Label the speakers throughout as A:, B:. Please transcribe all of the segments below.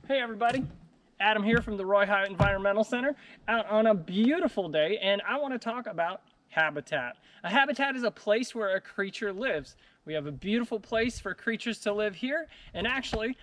A: Hey everybody, Adam here from the Roy Hyatt Environmental Center, out on a beautiful day, and I want to talk about habitat. A habitat is a place where a creature lives. We have a beautiful place for creatures to live here, and actually,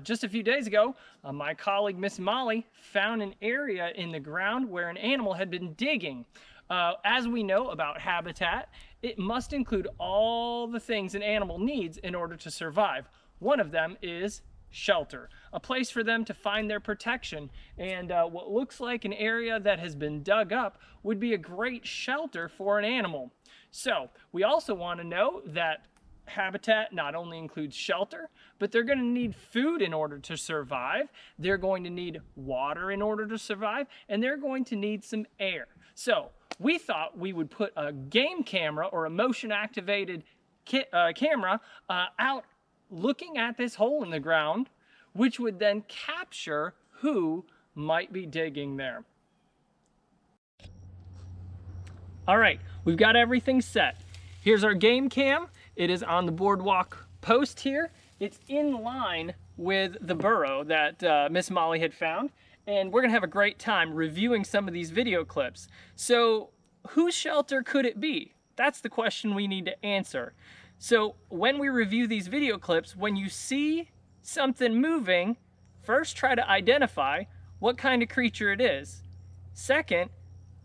A: just a few days ago, my colleague Miss Molly found an area in the ground where an animal had been digging. As we know about habitat, it must include all the things an animal needs in order to survive. One of them is shelter, a place for them to find their protection, and what looks like an area that has been dug up would be a great shelter for an animal. So we also want to know that habitat not only includes shelter, but they're going to need food in order to survive, they're going to need water in order to survive, and they're going to need some air. So we thought we would put a game camera or a motion activated camera out looking at this hole in the ground, which would then capture who might be digging there. All right, we've got everything set. Here's our game cam. It is on the boardwalk post here. It's in line with the burrow that Miss Molly had found, and we're gonna have a great time reviewing some of these video clips. So whose shelter could it be? That's the question we need to answer. So when we review these video clips, when you see something moving, first try to identify what kind of creature it is. Second,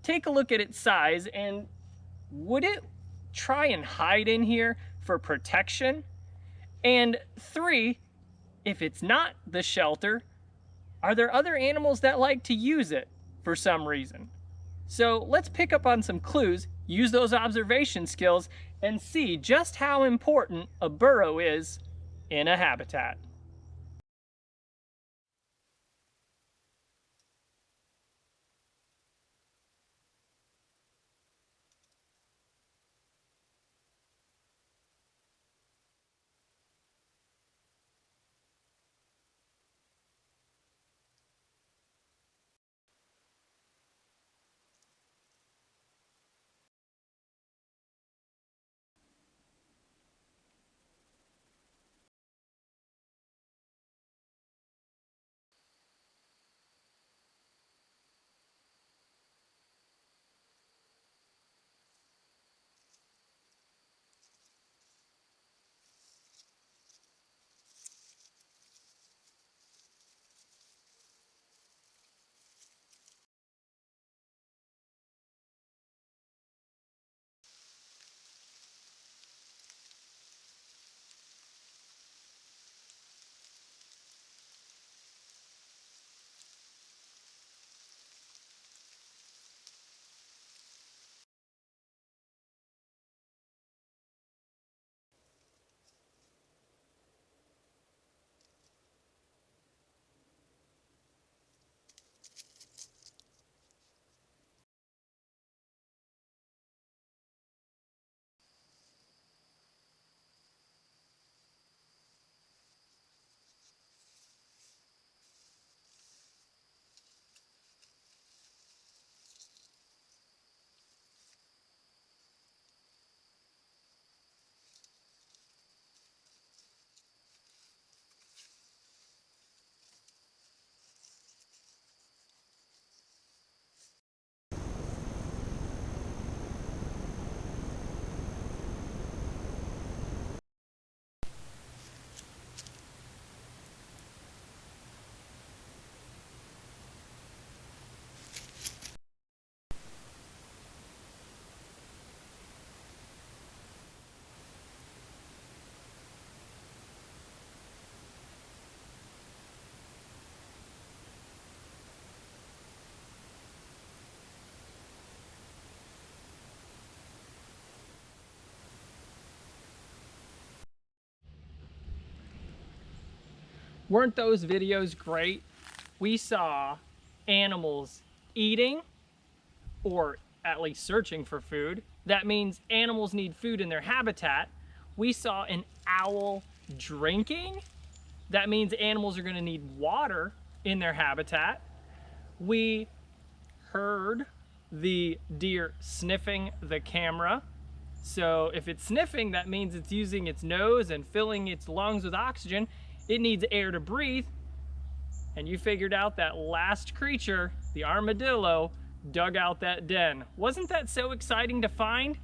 A: take a look at its size, and would it try and hide in here for protection? And three, if it's not the shelter, are there other animals that like to use it for some reason? So let's pick up on some clues, use those observation skills, and see just how important a burrow is in a habitat. Weren't those videos great? We saw animals eating, or at least searching for food. That means animals need food in their habitat. We saw an owl drinking. That means animals are going to need water in their habitat. We heard the deer sniffing the camera. So if it's sniffing, that means it's using its nose and filling its lungs with oxygen. It needs air to breathe. and you figured out that last creature, the armadillo, dug out that den. Wasn't that so exciting to find?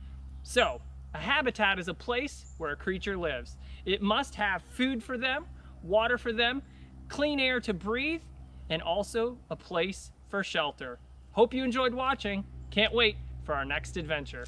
A: So, a habitat is a place where a creature lives. It must have food for them, water for them, clean air to breathe, and also a place for shelter. Hope you enjoyed watching. Can't wait for our next adventure.